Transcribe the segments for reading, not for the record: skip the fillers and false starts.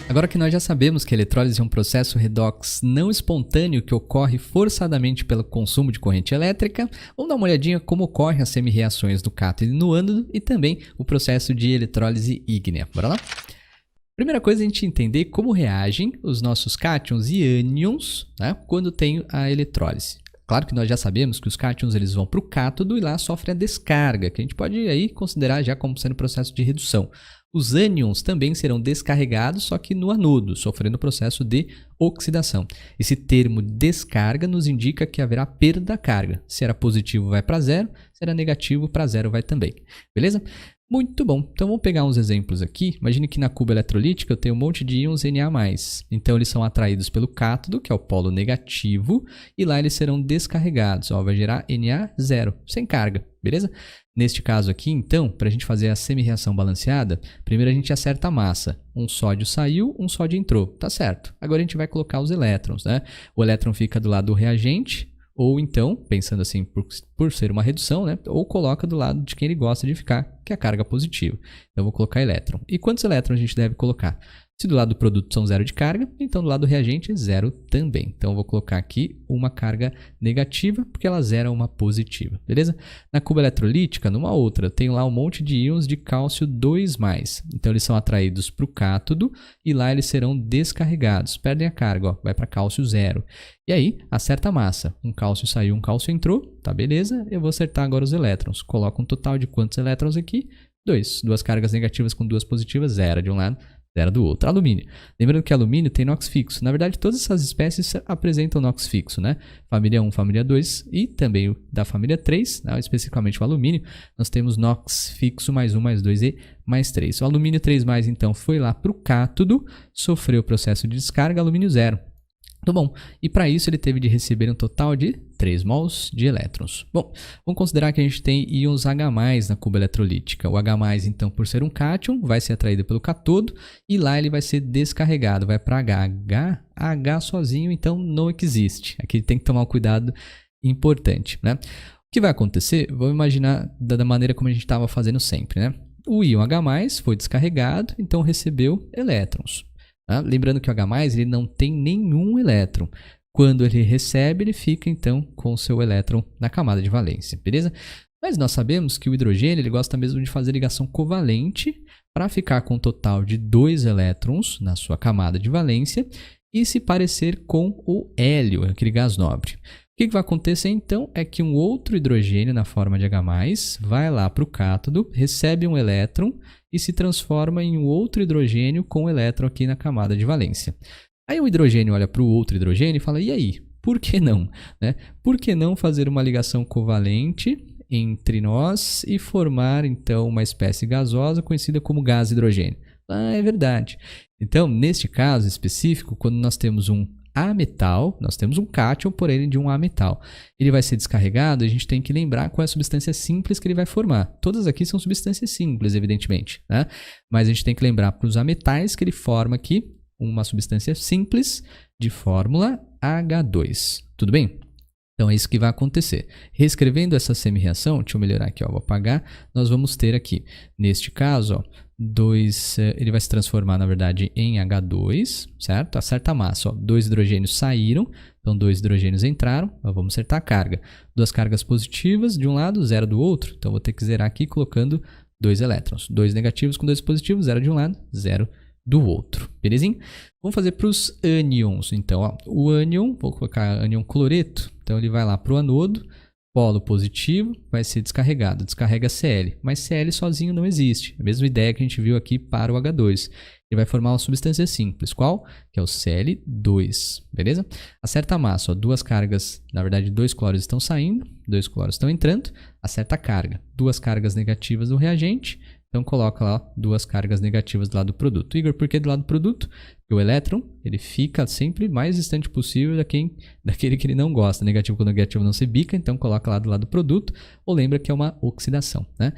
Agora que nós já sabemos que a eletrólise é um processo redox não espontâneo que ocorre forçadamente pelo consumo de corrente elétrica, vamos dar uma olhadinha como ocorrem as semi-reações do cátodo e no ânodo e também o processo de eletrólise ígnea. Bora lá? Primeira coisa é a gente entender como reagem os nossos cátions e ânions, né, quando tem a eletrólise. Claro que nós já sabemos que os cátions eles vão para o cátodo e lá sofrem a descarga, que a gente pode aí considerar já como sendo processo de redução. Os ânions também serão descarregados, só que no anodo, sofrendo o processo de oxidação. Esse termo descarga nos indica que haverá perda da carga. Se era positivo, vai para zero. Se era negativo, para zero vai também. Beleza? Muito bom. Então, vamos pegar uns exemplos aqui. Imagine que na cuba eletrolítica eu tenho um monte de íons Na+. Então, eles são atraídos pelo cátodo, que é o polo negativo, e lá eles serão descarregados. Ó, vai gerar Na0, sem carga. Beleza? Neste caso aqui, então, para a gente fazer a semi-reação balanceada, primeiro a gente acerta a massa. Um sódio saiu, um sódio entrou. Tá certo. Agora a gente vai colocar os elétrons, né? O elétron fica do lado do reagente, ou então, pensando assim, por ser uma redução, né? Ou coloca do lado de quem ele gosta de ficar, que é a carga positiva. Então, eu vou colocar elétron. E quantos elétrons a gente deve colocar? Se do lado do produto são zero de carga, então do lado do reagente, zero também. Então, eu vou colocar aqui uma carga negativa, porque ela zera uma positiva, beleza? Na cuba eletrolítica, numa outra, eu tenho lá um monte de íons de cálcio 2+. Então, eles são atraídos para o cátodo e lá eles serão descarregados. Perdem a carga, ó, vai para cálcio 0. E aí, acerta a massa. Um cálcio saiu, um cálcio entrou, tá beleza? Eu vou acertar agora os elétrons. Coloco um total de quantos elétrons aqui? 2. Duas cargas negativas com duas positivas, zero de um lado, zero do outro. Alumínio. Lembrando que alumínio tem NOx fixo. Na verdade, todas essas espécies apresentam NOx fixo, né? Família 1, família 2 e também da família 3, né? Especificamente o alumínio, nós temos NOx fixo mais 1, mais 2 e mais 3. O alumínio 3+, então, foi lá para o cátodo, sofreu o processo de descarga, alumínio 0. Muito bom. E para isso ele teve de receber um total de 3 mols de elétrons. Bom, vamos considerar que a gente tem íons H+, na cuba eletrolítica. O H+, então, por ser um cátion, vai ser atraído pelo catodo e lá ele vai ser descarregado, vai para H. H sozinho, então, não existe. Aqui tem que tomar um cuidado importante, né? O que vai acontecer? Vamos imaginar da maneira como a gente estava fazendo sempre, né? O íon H+, foi descarregado, então recebeu elétrons. Lembrando que o H+, ele não tem nenhum elétron. Quando ele recebe, ele fica, então, com o seu elétron na camada de valência, beleza? Mas nós sabemos que o hidrogênio ele gosta mesmo de fazer ligação covalente para ficar com um total de 2 elétrons na sua camada de valência e se parecer com o hélio, aquele gás nobre. O que vai acontecer, então, é que um outro hidrogênio na forma de H+, vai lá para o cátodo, recebe um elétron e se transforma em um outro hidrogênio com elétron aqui na camada de valência. Aí o hidrogênio olha para o outro hidrogênio e fala, e aí, por que não? Né? Por que não fazer uma ligação covalente entre nós e formar, então, uma espécie gasosa conhecida como gás hidrogênio? Ah, é verdade. Então, neste caso específico, quando nós temos um A-metal, nós temos um cátion, porém de um A-metal. Ele vai ser descarregado, a gente tem que lembrar qual é a substância simples que ele vai formar. Todas aqui são substâncias simples, evidentemente, né? Mas a gente tem que lembrar para os A-metais que ele forma aqui uma substância simples de fórmula H2. Tudo bem? Então é isso que vai acontecer. Reescrevendo essa semi-reação, deixa eu melhorar aqui, ó, vou apagar, nós vamos ter aqui, neste caso, ó, ele vai se transformar, na verdade, em H2, certo? Acerta a massa, ó, 2 hidrogênios saíram, então 2 hidrogênios entraram, ó, vamos acertar a carga. 2 cargas positivas de um lado, 0 do outro, então vou ter que zerar aqui colocando 2 elétrons. 2 negativos com 2 positivos, 0 de um lado, 0 do outro, belezinha? Vamos fazer para os ânions, então, ó, o ânion, vou colocar ânion cloreto, então ele vai lá para o anodo, polo positivo, vai ser descarregado, descarrega Cl, mas Cl sozinho não existe, a mesma ideia que a gente viu aqui para o H2. Ele vai formar uma substância simples, qual? Que é o Cl2, beleza? Acerta a massa, ó, 2 cargas, na verdade 2 cloros estão saindo, 2 cloros estão entrando, acerta a carga, 2 cargas negativas do reagente, então coloca lá 2 cargas negativas do lado do produto. Igor, por que do lado do produto? Porque o elétron ele fica sempre mais distante possível daquele que ele não gosta. Negativo com negativo não se bica, então coloca lá do lado do produto, ou lembra que é uma oxidação, né?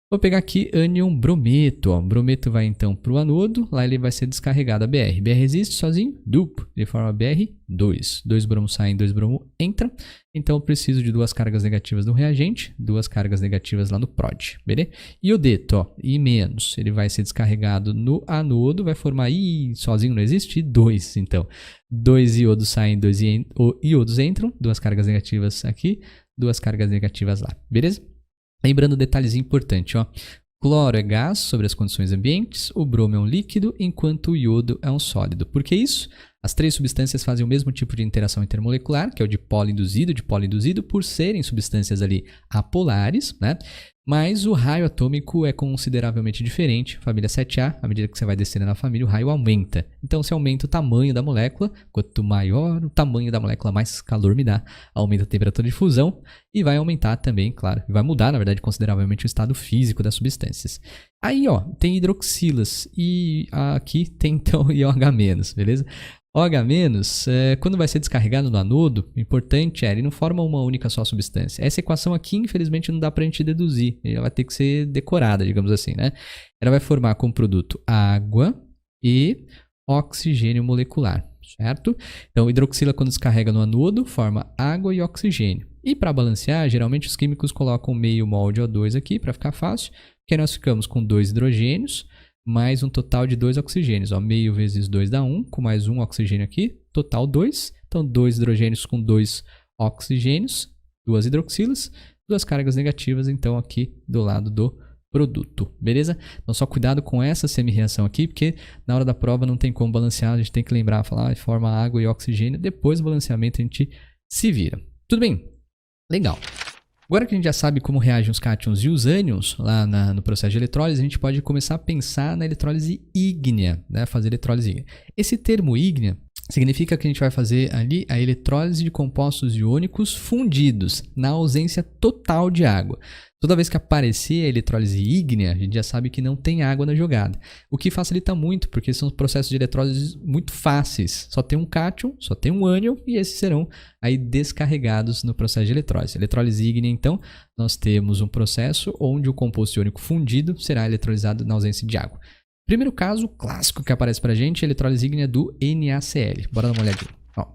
Vou pegar aqui ânion brometo. Ó. Brometo vai então para o anodo, lá ele vai ser descarregado a Br. Br existe sozinho? Duplo. Ele forma Br2. 2 bromos saem, 2 bromos entram. Então eu preciso de 2 cargas negativas no reagente, 2 cargas negativas lá no prod. Beleza? Iodeto, ó, I-, ele vai ser descarregado no anodo, vai formar I, sozinho não existe, 2. Então, 2 iodos saem, 2 iodos entram, 2 cargas negativas aqui, 2 cargas negativas lá. Beleza? Lembrando um detalhezinho importante, ó. Cloro é gás sobre as condições ambientes, o bromo é um líquido, enquanto o iodo é um sólido. Por que isso? As 3 substâncias fazem o mesmo tipo de interação intermolecular, que é o dipolo induzido, por serem substâncias ali apolares, né? Mas o raio atômico é consideravelmente diferente. Família 7A, à medida que você vai descendo na família, o raio aumenta. Então, se aumenta o tamanho da molécula, quanto maior o tamanho da molécula, mais calor me dá. Aumenta a temperatura de fusão e vai aumentar também, claro, vai mudar, na verdade, consideravelmente o estado físico das substâncias. Aí, ó, tem hidroxilas e aqui tem, então, IOH-, beleza? OH-, quando vai ser descarregado no anodo, o importante é, ele não forma uma única só substância. Essa equação aqui, infelizmente, não dá para a gente deduzir. Ela vai ter que ser decorada, digamos assim, né? Ela vai formar como produto água e oxigênio molecular, certo? Então, hidroxila, quando descarrega no anodo, forma água e oxigênio. E para balancear, geralmente os químicos colocam meio mol de O2 aqui, para ficar fácil, porque nós ficamos com 2 hidrogênios, mais um total de 2 oxigênios. Ó, meio vezes 2 dá 1, com mais um oxigênio aqui, total 2. Então, 2 hidrogênios com 2 oxigênios, 2 hidroxilas, 2 cargas negativas, então, aqui do lado do produto, beleza? Então, só cuidado com essa semi-reação aqui, porque na hora da prova não tem como balancear, a gente tem que lembrar, falar, forma água e oxigênio, depois do balanceamento a gente se vira. Tudo bem? Legal. Agora que a gente já sabe como reagem os cátions e os ânions lá no processo de eletrólise, a gente pode começar a pensar na eletrólise ígnea, né? Fazer eletrólise ígnea. Esse termo ígnea significa que a gente vai fazer ali a eletrólise de compostos iônicos fundidos, na ausência total de água. Toda vez que aparecer a eletrólise ígnea, a gente já sabe que não tem água na jogada. O que facilita muito, porque são processos de eletrólise muito fáceis. Só tem um cátion, só tem um ânion e esses serão aí descarregados no processo de eletrólise. Eletrólise ígnea, então, nós temos um processo onde o composto iônico fundido será eletrolizado na ausência de água. Primeiro caso clássico que aparece para a gente é a eletrólise ígnea do NaCl. Bora dar uma olhadinha. Ó,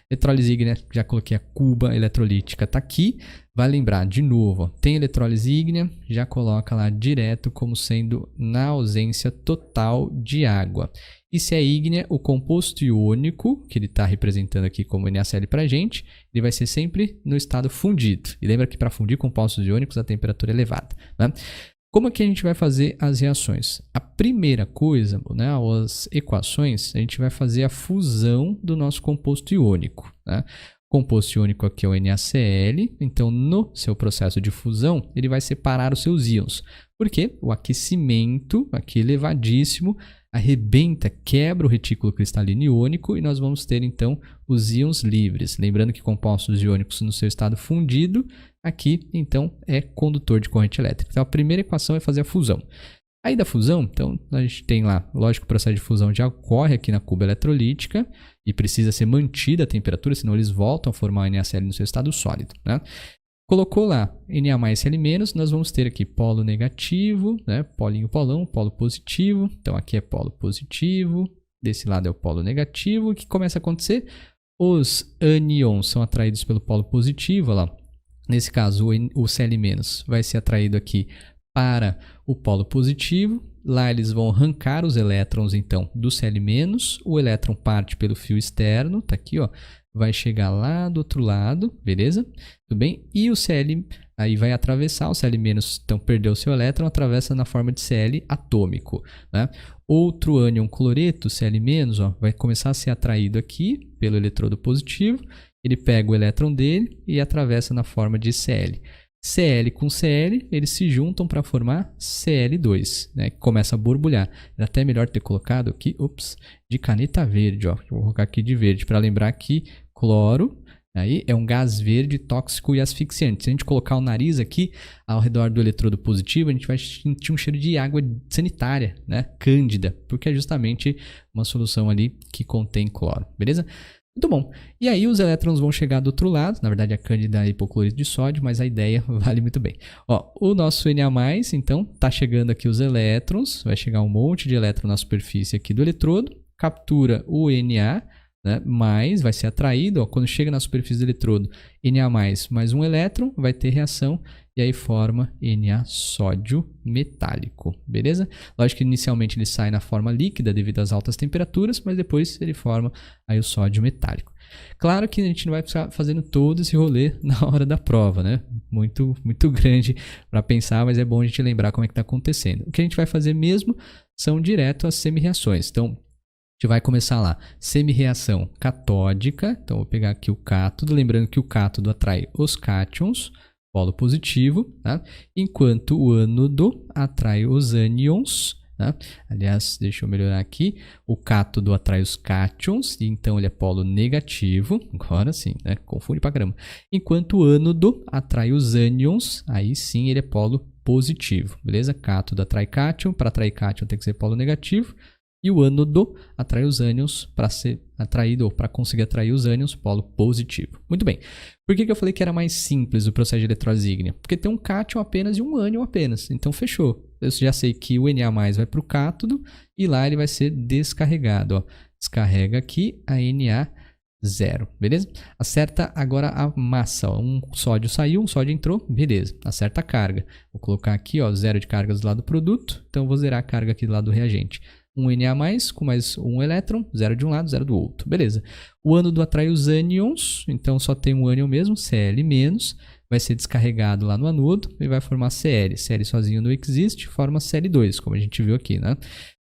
eletrólise ígnea, já coloquei a cuba eletrolítica, tá aqui. Vai lembrar, de novo, ó, tem eletrólise ígnea, já coloca lá direto como sendo na ausência total de água. E se é ígnea, o composto iônico, que ele está representando aqui como NaCl para a gente, ele vai ser sempre no estado fundido. E lembra que para fundir compostos iônicos a temperatura é elevada, né? Como é que a gente vai fazer as reações? A primeira coisa, né, as equações, a gente vai fazer a fusão do nosso composto iônico. Né? O composto iônico aqui é o NaCl, então no seu processo de fusão, ele vai separar os seus íons. Porque o aquecimento, aqui elevadíssimo, arrebenta, quebra o retículo cristalino iônico e nós vamos ter então os íons livres. Lembrando que compostos iônicos no seu estado fundido, aqui então é condutor de corrente elétrica. Então a primeira equação é fazer a fusão. Aí da fusão, então a gente tem lá, lógico, o processo de fusão já ocorre aqui na cuba eletrolítica e precisa ser mantida a temperatura, senão eles voltam a formar o NaCl no seu estado sólido, né? Colocou lá Na mais Cl-, nós vamos ter aqui polo negativo, né? Polinho, polão, polo positivo. Então aqui é polo positivo, desse lado é o polo negativo. O que começa a acontecer? Os ânions são atraídos pelo polo positivo, olha lá. Nesse caso, o Cl- vai ser atraído aqui para o polo positivo. Lá eles vão arrancar os elétrons, então, do Cl-. O elétron parte pelo fio externo, tá aqui, ó. Vai chegar lá do outro lado, beleza? Tudo bem? E o Cl aí vai atravessar, o Cl-, então perdeu o seu elétron, atravessa na forma de Cl atômico, né? Outro ânion cloreto, Cl-, ó, vai começar a ser atraído aqui pelo eletrodo positivo, ele pega o elétron dele e atravessa na forma de Cl. Cl com Cl, eles se juntam para formar Cl2, né, que começa a borbulhar. É até melhor ter colocado aqui, de caneta verde, ó. Vou colocar aqui de verde para lembrar que cloro aí é um gás verde tóxico e asfixiante. Se a gente colocar o nariz aqui ao redor do eletrodo positivo, a gente vai sentir um cheiro de água sanitária, né, cândida, porque é justamente uma solução ali que contém cloro, beleza? Muito bom. E aí os elétrons vão chegar do outro lado, na verdade a cândida é hipoclorito de sódio, mas a ideia vale muito bem. Ó, o nosso Na+, então, tá chegando aqui os elétrons, vai chegar um monte de elétron na superfície aqui do eletrodo, captura o Na, né, mais vai ser atraído, ó, quando chega na superfície do eletrodo, Na+, mais um elétron, vai ter reação e aí forma Na sódio metálico, beleza? Lógico que inicialmente ele sai na forma líquida devido às altas temperaturas, mas depois ele forma aí o sódio metálico. Claro que a gente não vai ficar fazendo todo esse rolê na hora da prova, né? Muito grande para pensar, mas é bom a gente lembrar como é que está acontecendo. O que a gente vai fazer mesmo são direto as semi-reações. Então, a gente vai começar lá, semi-reação catódica, então vou pegar aqui o cátodo, lembrando que o cátodo atrai os cátions, polo positivo, tá? Enquanto o ânodo atrai os ânions, tá? Aliás, deixa eu melhorar aqui, o cátodo atrai os cátions, então ele é polo negativo, agora sim, né? Confunde pra caramba. Enquanto o ânodo atrai os ânions, aí sim ele é polo positivo, beleza? Cátodo atrai cátion, para atrair cátion tem que ser polo negativo, e o ânodo atrai os ânions para ser atraído, ou para conseguir atrair os ânions, polo positivo. Muito bem. Por que eu falei que era mais simples o processo de eletrólise ígnea? Porque tem um cátion apenas e um ânion apenas. Então, fechou. Eu já sei que o Na+, vai para o cátodo e lá ele vai ser descarregado. Ó. Descarrega aqui a Na0, beleza? Acerta agora a massa. Ó. Um sódio saiu, um sódio entrou, beleza. Acerta a carga. Vou colocar aqui, ó, 0 de carga do lado do produto. Então, vou zerar a carga aqui do lado do reagente. Um Na+, com mais um elétron, 0 de um lado, 0 do outro. Beleza. O ânodo atrai os ânions, então só tem um ânion mesmo, Cl-, vai ser descarregado lá no anodo e vai formar Cl. Cl sozinho não existe, forma Cl2, como a gente viu aqui, né?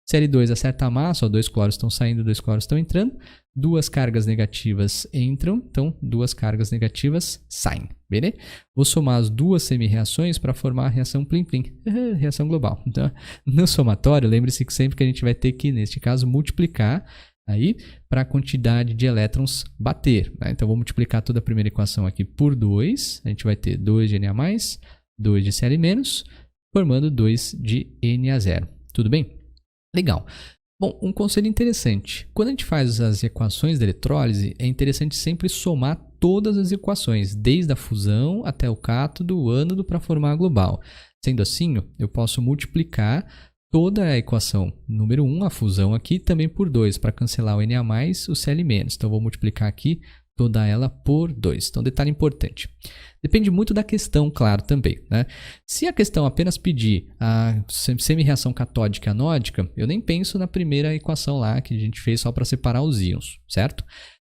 Cl2 acerta a massa, ó, 2 cloros estão saindo, 2 cloros estão entrando. 2 cargas negativas entram, então 2 cargas negativas saem, beleza? Vou somar as duas semi-reações para formar a reação plim-plim, reação global. Então, no somatório, lembre-se que sempre que a gente vai ter que, neste caso, multiplicar aí para a quantidade de elétrons bater. Né? Então, vou multiplicar toda a primeira equação aqui por 2, a gente vai ter 2 de Na+, 2 de Cl-, formando 2 de Na0. Tudo bem? Legal. Bom, um conselho interessante. Quando a gente faz as equações da eletrólise, é interessante sempre somar todas as equações, desde a fusão até o cátodo, o ânodo, para formar a global. Sendo assim, eu posso multiplicar toda a equação número 1, a fusão aqui, também por 2, para cancelar o Na+, o Cl-. Então, vou multiplicar aqui toda ela por 2. Então, detalhe importante. Depende muito da questão, claro, também. Né? Se a questão apenas pedir a semi-reação catódica e anódica, eu nem penso na primeira equação lá que a gente fez só para separar os íons, certo?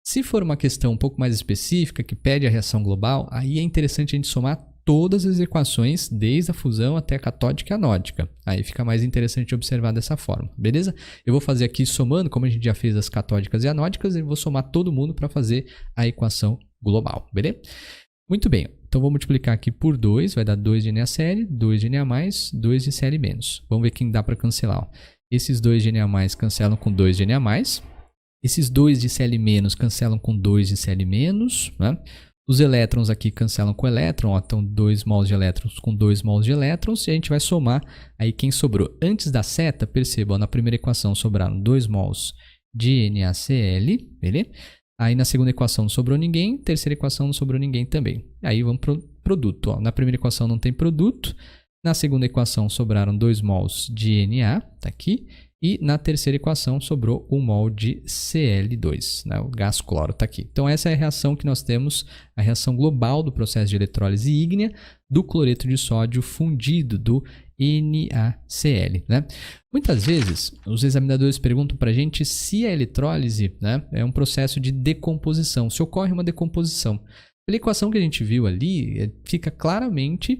Se for uma questão um pouco mais específica, que pede a reação global, aí é interessante a gente somar todas as equações, desde a fusão até a catódica e anódica. Aí fica mais interessante observar dessa forma, beleza? Eu vou fazer aqui somando, como a gente já fez as catódicas e anódicas, eu vou somar todo mundo para fazer a equação global, beleza? Muito bem, então vou multiplicar aqui por 2, vai dar 2 de NaCl, 2 de Na+, 2 de Cl-. Vamos ver quem dá para cancelar. Ó. Esses 2 de Na+, cancelam com 2 de Na+, esses 2 de Cl- cancelam com 2 de Cl-, né? Os elétrons aqui cancelam com elétron, ó, então 2 mols de elétrons com 2 mols de elétrons, e a gente vai somar aí quem sobrou. Antes da seta, percebam, na primeira equação sobraram 2 mols de NaCl, beleza? Aí na segunda equação não sobrou ninguém, terceira equação não sobrou ninguém também. Aí vamos para o produto. Ó. Na primeira equação não tem produto, na segunda equação sobraram 2 mols de Na, tá aqui, e na terceira equação sobrou 1 mol de Cl2, né? O gás cloro está aqui. Então essa é a reação que nós temos, a reação global do processo de eletrólise ígnea do cloreto de sódio fundido, do NaCl. Né? Muitas vezes os examinadores perguntam para a gente se a eletrólise, né, é um processo de decomposição, se ocorre uma decomposição. Pela equação que a gente viu ali, fica claramente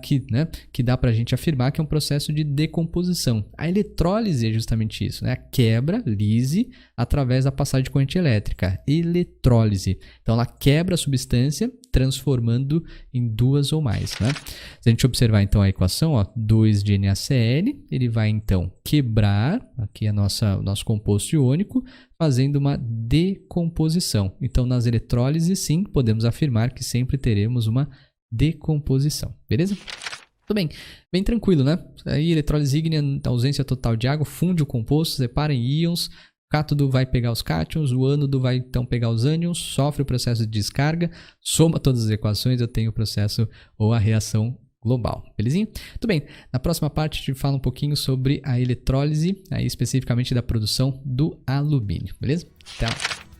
que dá para a gente afirmar que é um processo de decomposição. A eletrólise é justamente isso, né? A quebra, lise, através da passagem de corrente elétrica. Eletrólise. Então, ela quebra a substância, transformando em duas ou mais. Né? Se a gente observar, então, a equação, ó, 2 de NaCl, ele vai, então, quebrar aqui o nosso composto iônico, fazendo uma decomposição. Então, nas eletrólises, sim, podemos afirmar que sempre teremos uma decomposição. Beleza? Tudo bem. Bem tranquilo, né? Aí, eletrólise ígnea, ausência total de água, funde o composto, separa em íons, cátodo vai pegar os cátions, o ânodo vai então pegar os ânions, sofre o processo de descarga, soma todas as equações, eu tenho o processo ou a reação global, belezinha? Tudo bem, na próxima parte a gente fala um pouquinho sobre a eletrólise, aí especificamente da produção do alumínio, beleza? Até lá!